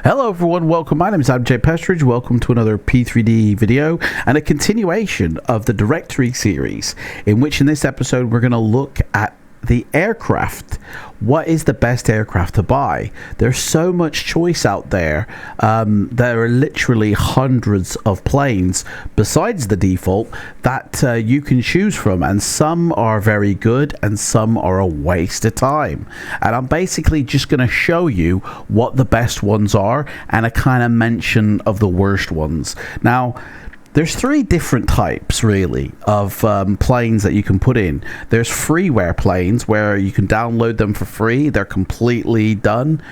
Hello everyone, welcome. My name is Adam J. Pestridge. Welcome to another P3D video and a continuation of the directory series, in which in this episode we're going to look at the aircraft. What is the best aircraft to buy? There's so much choice out there. There are literally hundreds of planes besides the default that you can choose from, and some are very good and some are a waste of time. And I'm basically just going to show you what the best ones are and a kind of mention of the worst ones. Now, there's three different types, really, of planes that you can put in. There's freeware planes, where you can download them for free. They're completely done,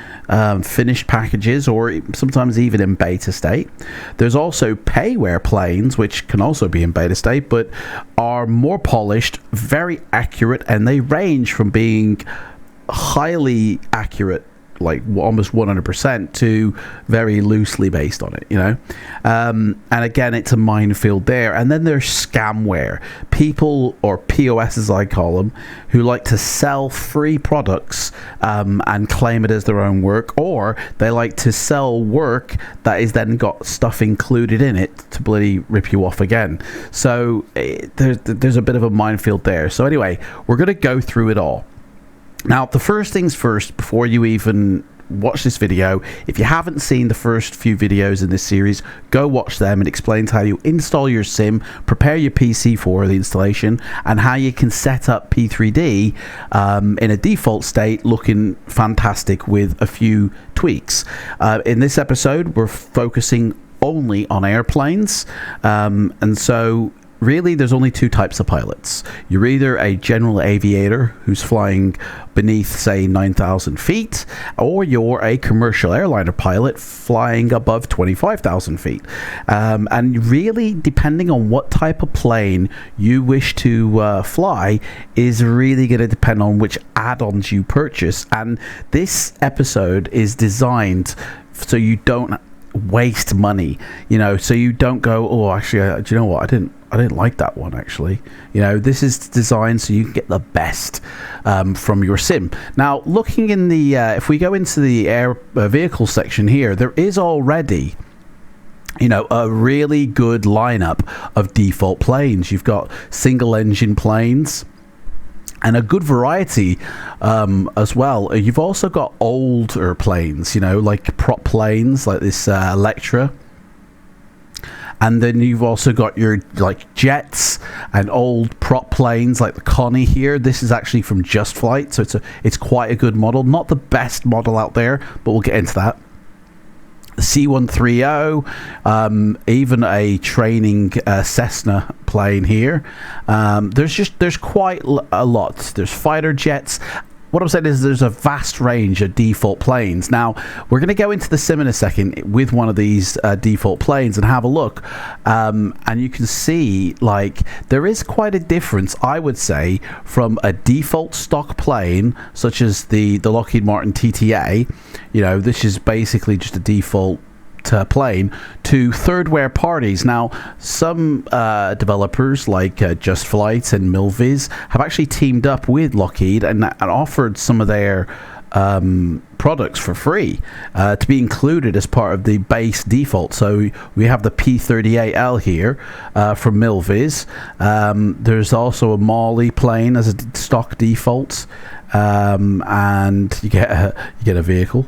finished packages, or sometimes even in beta state. There's also payware planes, which can also be in beta state, but are more polished, very accurate, and they range from being highly accurate, like almost 100%, to very loosely based on it, you know. And again, it's a minefield there. And then there's scamware, people, or POS as I call them, who like to sell free products and claim it as their own work, or they like to sell work that is then got stuff included in it to bloody rip you off again. So there's a bit of a minefield there. So anyway, we're going to go through it all. Now, the first things first, before you even watch this video, if you haven't seen the first few videos in this series, go watch them. It explains how you install your sim, prepare your PC for the installation, and how you can set up P3D in a default state looking fantastic with a few tweaks. In this episode, we're focusing only on airplanes, and so really, there's only two types of pilots. You're either a general aviator who's flying beneath, say, 9,000 feet, or you're a commercial airliner pilot flying above 25,000 feet. And really, depending on what type of plane you wish to fly, is really going to depend on which add-ons you purchase. And this episode is designed so you don't waste money, you know, so you don't go, oh, actually, do you know what, I didn't like that one, actually. You know, this is designed so you can get the best from your sim. Now, looking in the if we go into the air vehicle section here, there is already, you know, a really good lineup of default planes. You've got single engine planes and a good variety as well. You've also got older planes, you know, like prop planes like this Electra. And then you've also got your like jets and old prop planes like the Connie here. This is actually from Just Flight, so it's quite a good model. Not the best model out there, but we'll get into that. C-130, even a training Cessna plane here. There's quite a lot. There's fighter jets. What I'm saying is there's a vast range of default planes. Now, we're going to go into the sim in a second with one of these default planes and have a look. And you can see, like, there is quite a difference, I would say, from a default stock plane, such as the Lockheed Martin TTA. You know, this is basically just a default plane, to thirdware parties. Now, some developers like Just Flight and Milviz have actually teamed up with Lockheed and offered some of their products for free to be included as part of the base default. So we have the P3DL here from Milviz. There's also a Mali plane as a stock default. And you get a vehicle.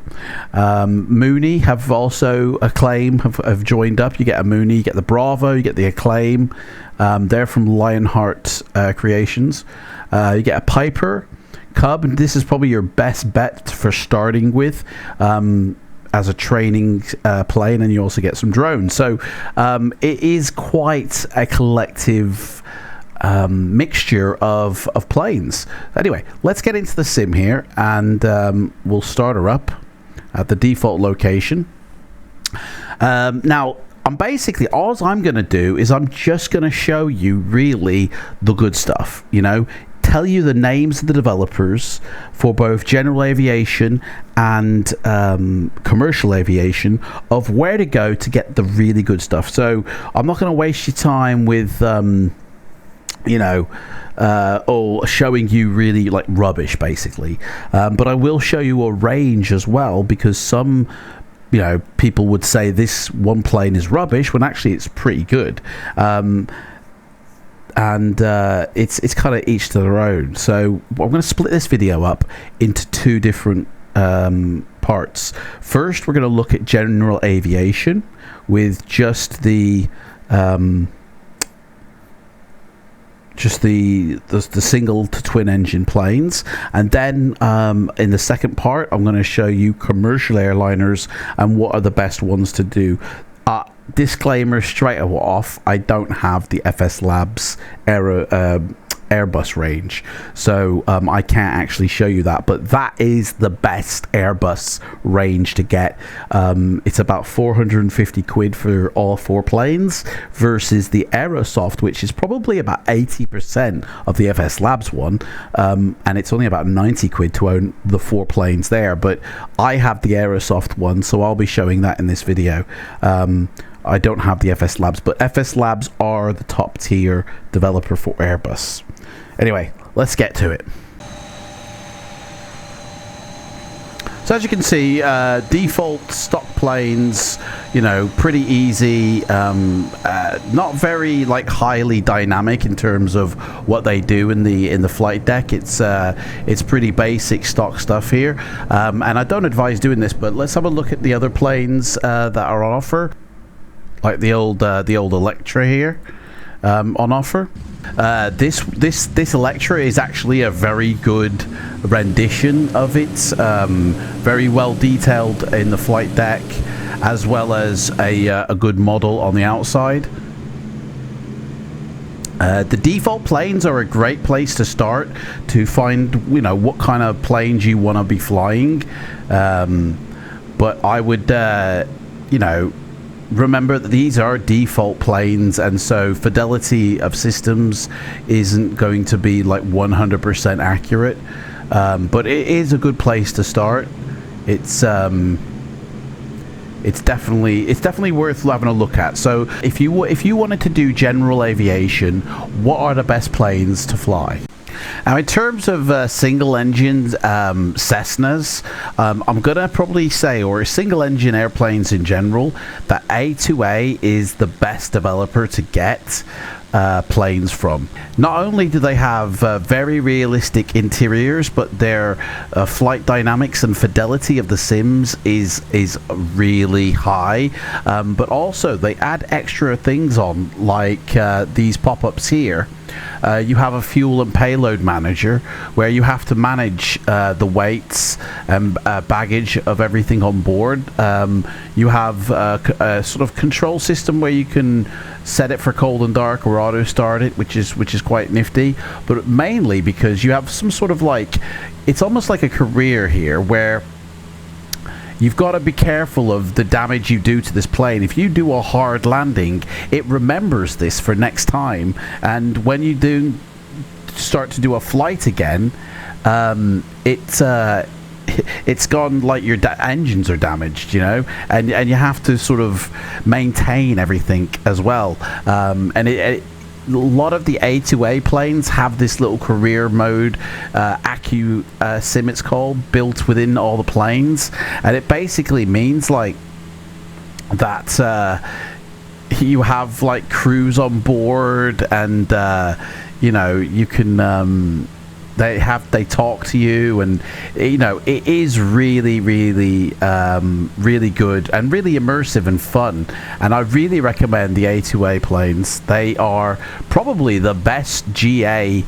Mooney have also have joined up. You get a Mooney, you get the Bravo, you get the Acclaim. They're from Lionheart Creations. You get a Piper Cub. This is probably your best bet for starting with as a training plane, and you also get some drones. So it is quite a collective mixture of planes. Anyway, let's get into the sim here, and we'll start her up at the default location. Now, all I'm going to do is I'm just going to show you really the good stuff. You know, tell you the names of the developers for both general aviation and commercial aviation of where to go to get the really good stuff. So I'm not going to waste your time with or showing you really like rubbish basically, but I will show you a range as well, because some people would say this one plane is rubbish when actually it's pretty good, and it's kind of each to their own. So I'm going to split this video up into two different parts. First, we're going to look at general aviation with just the single to twin engine planes, and then in the second part I'm going to show you commercial airliners and what are the best ones to do. Disclaimer straight off, I don't have the FS Labs Airbus range, so I can't actually show you that, but that is the best Airbus range to get. It's about 450 quid for all 4 planes versus the Aerosoft, which is probably about 80% of the FS Labs one, and it's only about 90 quid to own the 4 planes there. But I have the Aerosoft one, so I'll be showing that in this video. I don't have the FS Labs, but FS Labs are the top tier developer for Airbus. Anyway, let's get to it. So as you can see, default stock planes, pretty easy, not very like highly dynamic in terms of what they do in the flight deck. It's pretty basic stock stuff here, and I don't advise doing this, but let's have a look at the other planes that are on offer, like the old Electra here on offer. This Electra is actually a very good rendition of it, very well detailed in the flight deck, as well as a good model on the outside. The default planes are a great place to start to find what kind of planes you want to be flying, but I would remember that these are default planes, and so fidelity of systems isn't going to be like 100% accurate, but it is a good place to start. It's definitely worth having a look at. So if you wanted to do general aviation, what are the best planes to fly? Now, in terms of single engine Cessnas, I'm going to probably say, or single engine airplanes in general, that A2A is the best developer to get planes from. Not only do they have very realistic interiors, but their flight dynamics and fidelity of the sims is really high, but also they add extra things on, like these pop-ups here. You have a fuel and payload manager where you have to manage the weights and baggage of everything on board. You have a sort of control system where you can set it for cold and dark or auto start it, which is quite nifty, but mainly because you have some sort of like, it's almost like a career here where you've got to be careful of the damage you do to this plane. If you do a hard landing, it remembers this for next time, and when you do start to do a flight again, it's gone like your engines are damaged, and you have to sort of maintain everything as well. And a lot of the A2A planes have this little career mode, Accu Sim it's called, built within all the planes, and it basically means like that you have like crews on board, and you can they talk to you, and it is really really good and really immersive and fun, and I really recommend the A2A planes. They are probably the best GA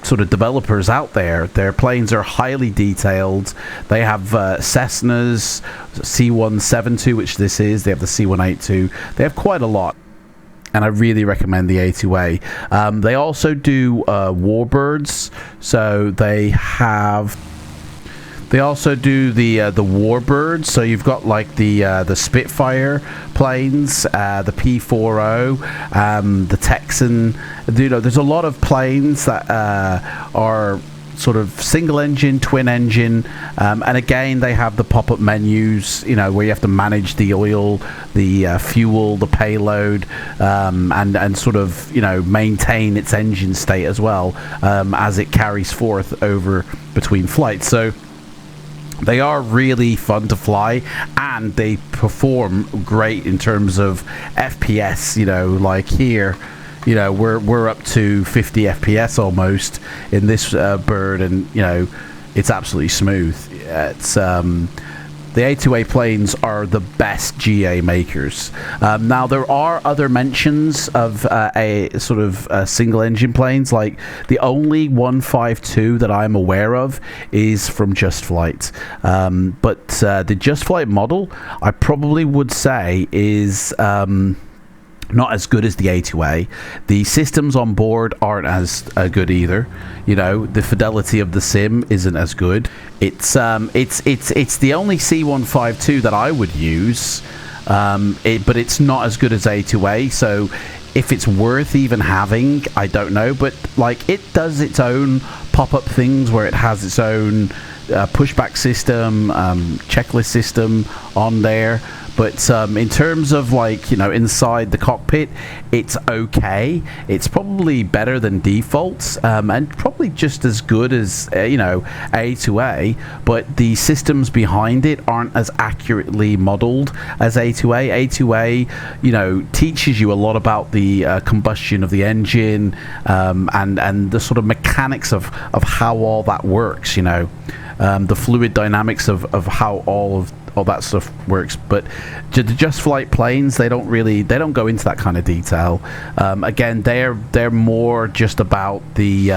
sort of developers out there. Their planes are highly detailed. They have Cessnas, C172, which this is. They have the C182. They have quite a lot, and I really recommend the A2A. They also do warbirds, so they have They also do the Warbirds, so you've got like the Spitfire planes, the P3D, the Texan. You know, there's a lot of planes that are sort of single engine, twin engine, and again they have the pop-up menus, you know, where you have to manage the oil, the fuel, the payload, and sort of, you know, maintain its engine state as well, as it carries forth over between flights. So they are really fun to fly, and they perform great in terms of FPS. You know, like here, you know, we're up to 50 FPS almost in this bird, and you know, it's absolutely smooth. It's the A2A planes are the best GA makers. Now there are other mentions of a sort of single engine planes. Like the only 152 that I'm aware of is from Just Flight, but the Just Flight model I probably would say is not as good as the A2A. The systems on board aren't as good either. You know, the fidelity of the sim isn't as good. It's the only C152 that I would use, but it's not as good as A2A. So if it's worth even having, I don't know. But like, it does its own pop-up things where it has its own pushback system, checklist system on there. But in terms of, like, you know, inside the cockpit, it's okay. It's probably better than defaults, and probably just as good as, you know, A2A. But the systems behind it aren't as accurately modeled as A2A. A2A, you know, teaches you a lot about the combustion of the engine, and the sort of mechanics of how all that works, you know. The fluid dynamics of how all that stuff works. But the Just Flight planes, they don't go into that kind of detail. Again, they're more just about the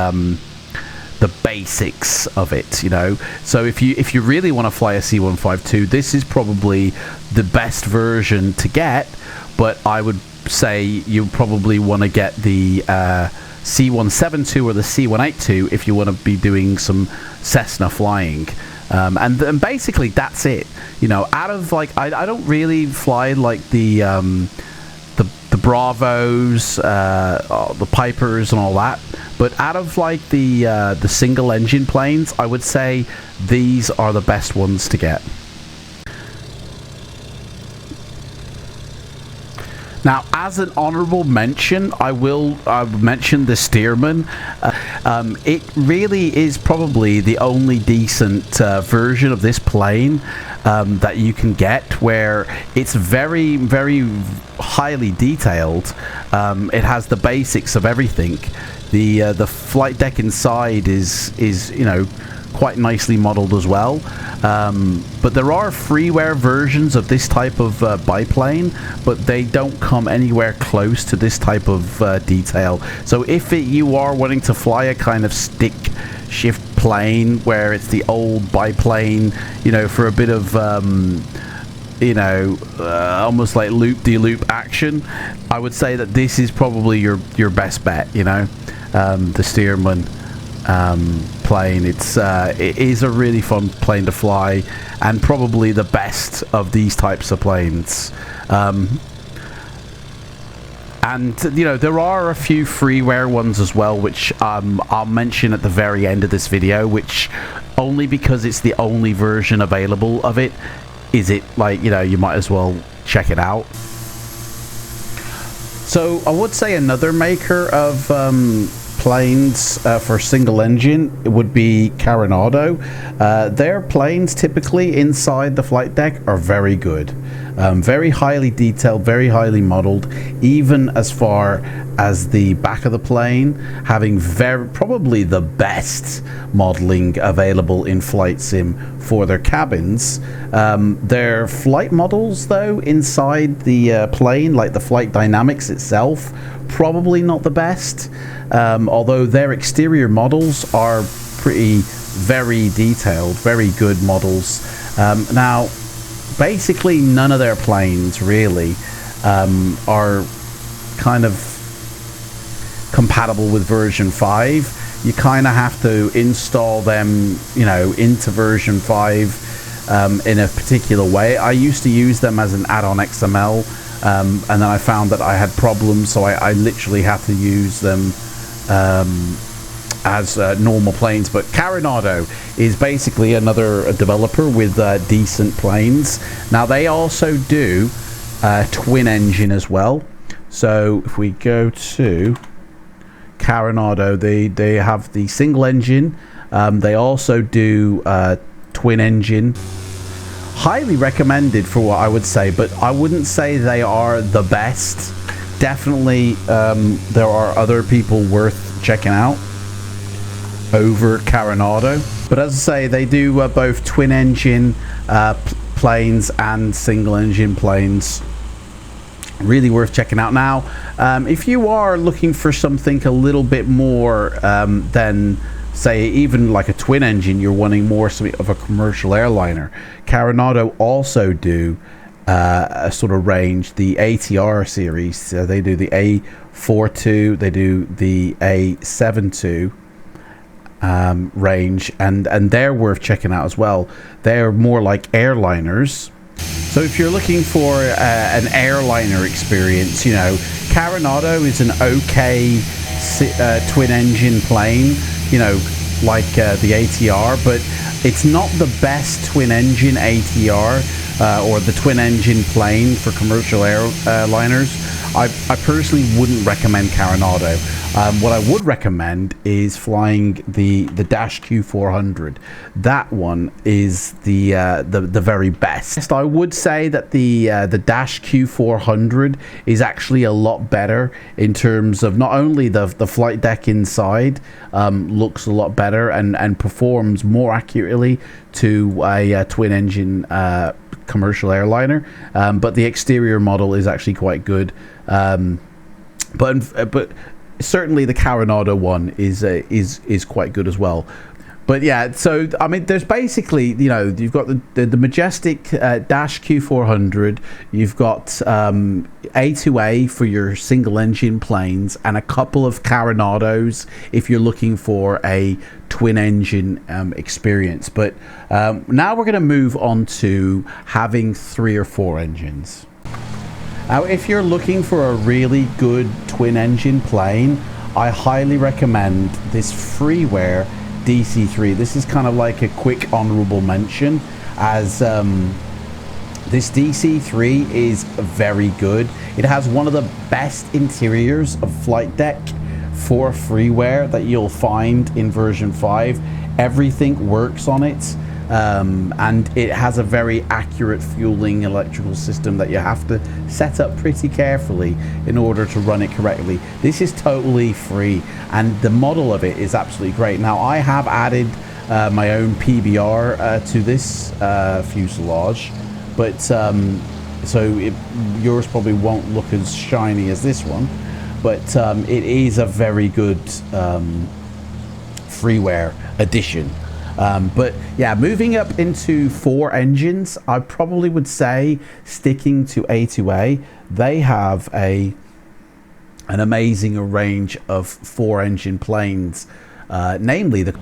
basics of it, you know. So if you really want to fly a C152, this is probably the best version to get. But I would say you probably want to get the C172 or the C182 if you want to be doing some Cessna flying. And basically that's it. You know, out of, like, I don't really fly like the Bravos, the Pipers and all that, but out of like the single engine planes, I would say these are the best ones to get. Now, as an honorable mention, I will mention the Stearman. It really is probably the only decent version of this plane that you can get, where it's very, very highly detailed. It has the basics of everything. The flight deck inside is you know, quite nicely modeled as well. But there are freeware versions of this type of biplane, but they don't come anywhere close to this type of detail. So if you are wanting to fly a kind of stick shift plane where it's the old biplane, you know, for a bit of you know, almost like loop-de-loop action, I would say that this is probably your best bet, you know, the Stearman plane. It is a really fun plane to fly, and probably the best of these types of planes. And you know, there are a few freeware ones as well, which I'll mention at the very end of this video, which only because it's the only version available of it is it, like, you know, you might as well check it out. So I would say another maker of planes for single engine, it would be Coronado. Their planes typically inside the flight deck are very good, very highly detailed, very highly modeled, even as far as the back of the plane having probably the best modeling available in FLIGHTSIM for their cabins. Their flight models though inside the plane, like the flight dynamics itself, probably not the best, although their exterior models are very detailed, very good models. Now basically none of their planes really are kind of compatible with version 5. you kind of have to install them, you know, into version 5 in a particular way. I used to use them as an add-on XML, and then I found that I had problems, so I literally had to use them as normal planes. But Carenado is basically another developer with decent planes. Now they also do twin engine as well. So if we go to Carenado, they have the single engine. They also do twin engine. Highly recommended for what I would say, but I wouldn't say they are the best. Definitely there are other people worth checking out over Carenado. But as I say, they do both twin engine planes and single engine planes. Really worth checking out. Now if you are looking for something a little bit more than, say, even like a twin engine, you're wanting more of a commercial airliner, Carenado also do a sort of range, the ATR series. So they do the A42, they do the A72 range, and they're worth checking out as well. They're more like airliners. So if you're looking for an airliner experience, you know, Carenado is an okay twin engine plane, you know, like the ATR, but it's not the best twin engine ATR or the twin engine plane for commercial airliners. I personally wouldn't recommend Carenado. What I would recommend is flying the Dash Q400. That one is the very best. I would say that the Dash Q400 is actually a lot better in terms of not only the flight deck inside looks a lot better and performs more accurately to a twin engine commercial airliner, but the exterior model is actually quite good. But certainly the Carenado one is quite good as well. But yeah, so I mean, there's basically, you know, you've got the majestic Dash Q400, you've got A2A for your single engine planes, and a couple of Carenados if you're looking for a twin engine experience. But now we're going to move on to having 3 or 4 engines. Now, if you're looking for a really good twin engine plane, I highly recommend this freeware DC3. This is kind of like a quick honorable mention, as this DC3 is very good. It has one of the best interiors of flight deck for freeware that you'll find in version 5. Everything works on it. And it has a very accurate fueling electrical system that you have to set up pretty carefully in order to run it correctly. This is totally free, and the model of it is absolutely great. Now, I have added my own PBR to this fuselage, but yours probably won't look as shiny as this one, but it is a very good freeware addition. But yeah, moving up into 4 engines, I probably would say sticking to A2A. They have an amazing range of 4 engine planes, namely the,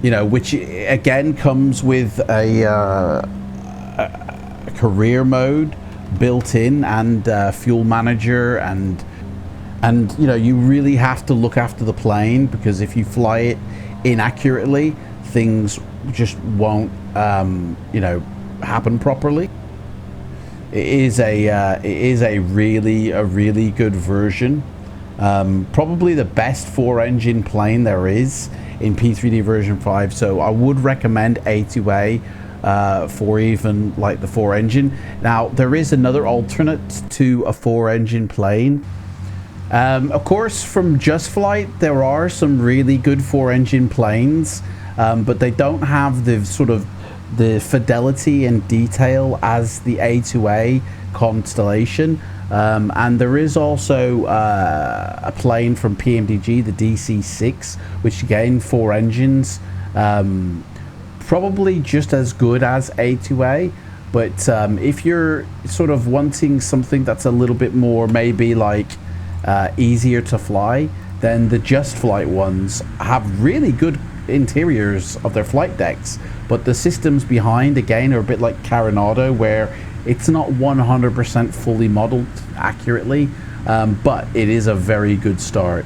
you know, which again comes with a career mode built in, and fuel manager, and you know, you really have to look after the plane, because if you fly it inaccurately, things just won't you know, happen properly. It is a really good version, probably the best 4 engine plane there is in P3D version 5, so I would recommend A2A for even like the 4 engine. Now, there is another alternate to a 4 engine plane. Of course, from Just Flight, there are some really good 4 engine planes, but they don't have the sort of the fidelity and detail as the A2A Constellation. And there is also a plane from PMDG, the DC6, which again, 4 engines, probably just as good as A2A. But if you're sort of wanting something that's a little bit more maybe like easier to fly, then the Just Flight ones have really good interiors of their flight decks, but the systems behind, again, are a bit like Carenado, where it's not 100% fully modeled accurately, but it is a very good start,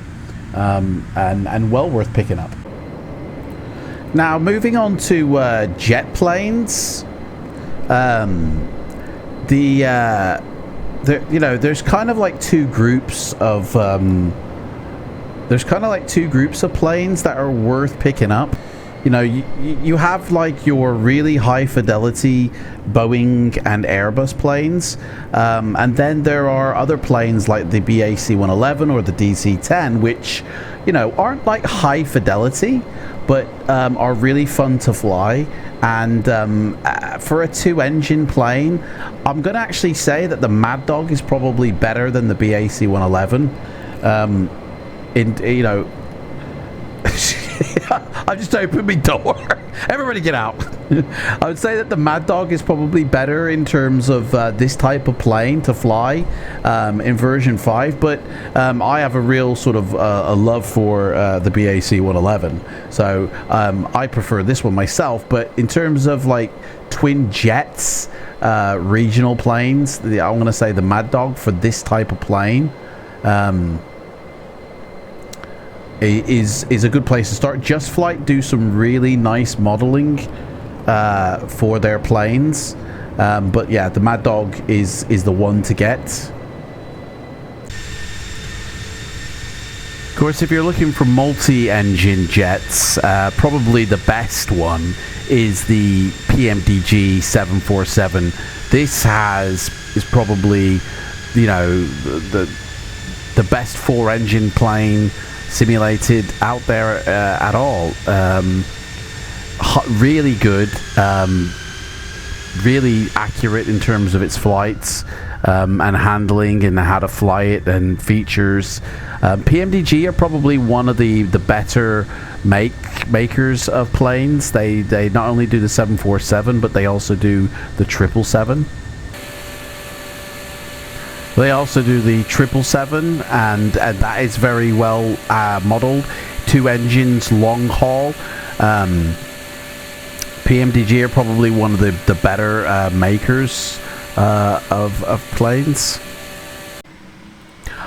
and well worth picking up. Now, moving on to jet planes, there's kind of like two groups of planes that are worth picking up. You know, you have like your really high fidelity Boeing and Airbus planes, and then there are other planes like the BAC-111 or the DC-10, which, you know, aren't like high fidelity, but are really fun to fly. And for a two-engine plane, I'm going to actually say that the Mad Dog is probably better than the BAC-111. You know, I just opened my door. Everybody get out. I would say that the Mad Dog is probably better in terms of this type of plane to fly in version 5, but I have a real sort of a love for the BAC-111, so I prefer this one myself. But in terms of like twin jets, regional planes, I'm going to say the Mad Dog for this type of plane is a good place to start. Just Flight do some really nice modeling for their planes, but yeah, the Mad Dog is the one to get. Of course, if you're looking for multi-engine jets, probably the best one is the PMDG 747. This is probably, you know, the best four-engine plane simulated out there at all. Really good, really accurate in terms of its flights and handling and how to fly it and features. PMDG are probably one of the better makers of planes. They not only do the 747, but they also do the 777. They also do the 777, and that is very well modeled. Two engines, long haul. PMDG are probably one of the better makers of planes.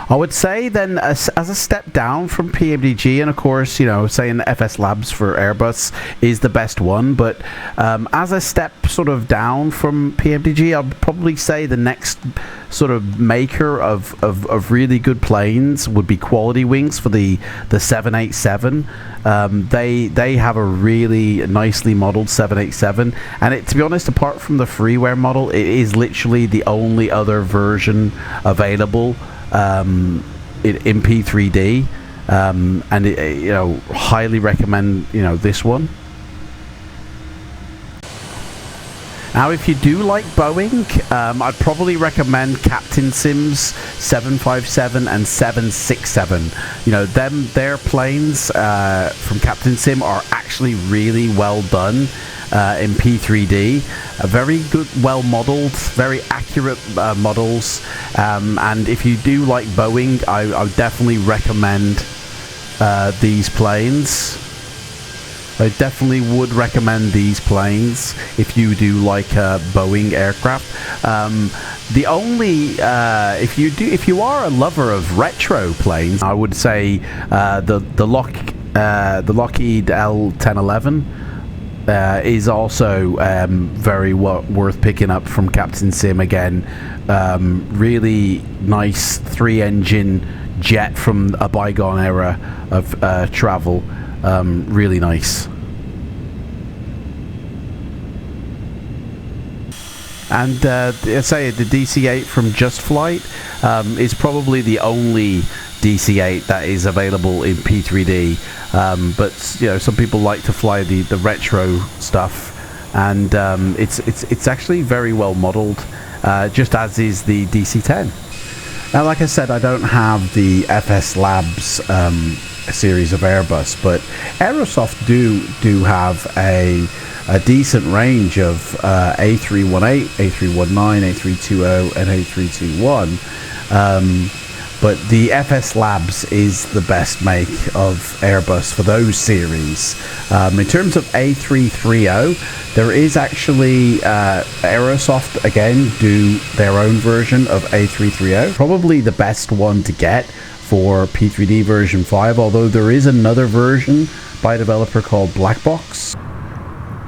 I would say then, as a step down from PMDG, and of course, you know, saying FS Labs for Airbus is the best one, but as a step sort of down from PMDG, I'd probably say the next sort of maker of really good planes would be Quality Wings for the 787. They have a really nicely modeled 787, and to be honest, apart from the freeware model, it is literally the only other version available in P3D, and you know, highly recommend, you know, this one. Now, if you do like Boeing, I'd probably recommend Captain Sim's 757 and 767. You know, their planes from Captain Sim are actually really well done in P3D. Very good, well modeled, very accurate models. And if you do like Boeing, I would definitely recommend these planes. I definitely would recommend these planes if you do like Boeing aircraft. The only if you are a lover of retro planes, I would say the Lockheed L1011 is also very worth picking up from Captain Sim again. Really nice three-engine jet from a bygone era of travel. Really nice. And I say the DC-8 from Just Flight is probably the only DC-8 that is available in P3D. But you know, some people like to fly the retro stuff, and it's actually very well modeled, just as is the DC-10. Now, like I said, I don't have the FS Labs series of Airbus, but Aerosoft do have a decent range of A318, A319, A320, and A321. but the FS Labs is the best make of Airbus for those series. In terms of A330, there is actually Aerosoft again do their own version of A330, probably the best one to get for P3D version 5, although there is another version by a developer called Blackbox.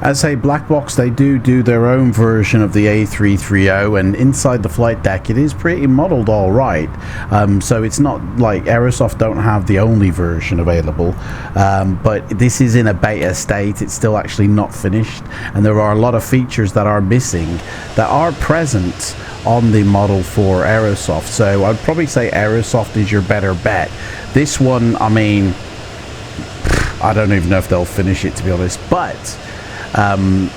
As a Blackbox, they do their own version of the A330, and inside the flight deck it is pretty modeled all right. So it's not like Aerosoft don't have the only version available, but this is in a beta state. It's still actually not finished, and there are a lot of features that are missing that are present on the model for Aerosoft. So I'd probably say Aerosoft is your better bet. This one, I mean, I don't even know if they'll finish it, to be honest, but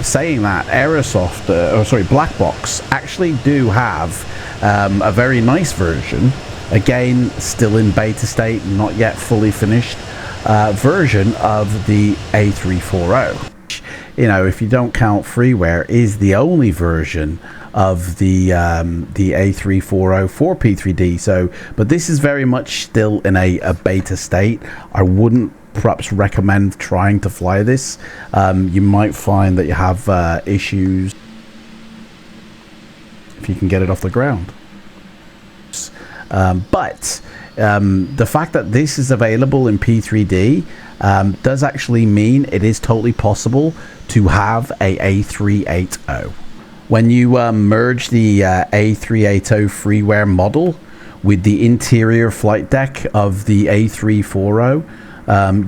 saying that, Aerosoft, Blackbox actually do have a very nice version, again still in beta state, not yet fully finished, version of the A340. You know, if you don't count freeware, is the only version of the A340 for P3D. So, but this is very much still in a beta state. I wouldn't perhaps recommend trying to fly this. You might find that you have issues if you can get it off the ground. But the fact that this is available in P3D does actually mean it is totally possible to have a A380. When you merge the A380 freeware model with the interior flight deck of the A340,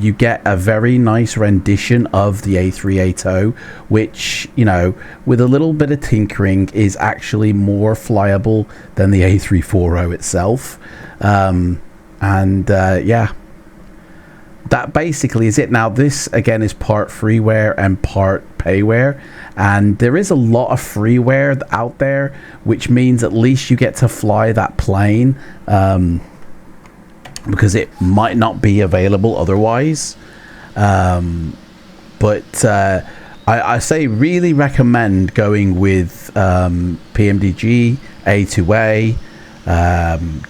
you get a very nice rendition of the A380, which, you know, with a little bit of tinkering is actually more flyable than the A340 itself. Yeah, that basically is it. Now this again is part freeware and part payware, and there is a lot of freeware out there, which means at least you get to fly that plane, because it might not be available otherwise. But I say really recommend going with PMDG, A2A,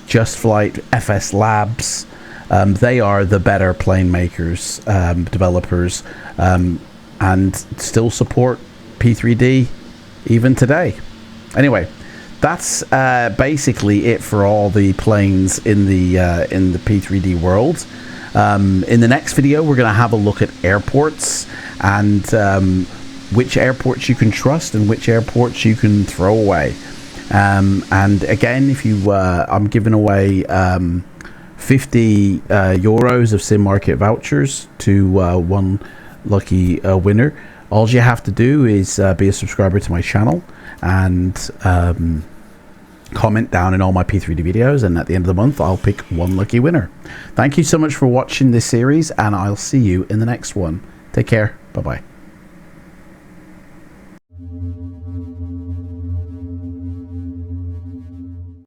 Just Flight, FS Labs. They are the better plane makers, developers, and still support P3D even today. Anyway, that's basically it for all the planes in the P3D world. In the next video, we're going to have a look at airports and which airports you can trust and which airports you can throw away. And again, if you, I'm giving away 50 euros of Sim Market vouchers to one lucky winner. All you have to do is be a subscriber to my channel and comment down in all my P3D videos, and at the end of the month I'll pick one lucky winner. Thank you so much for watching this series, and I'll see you in the next one. Take care. Bye bye.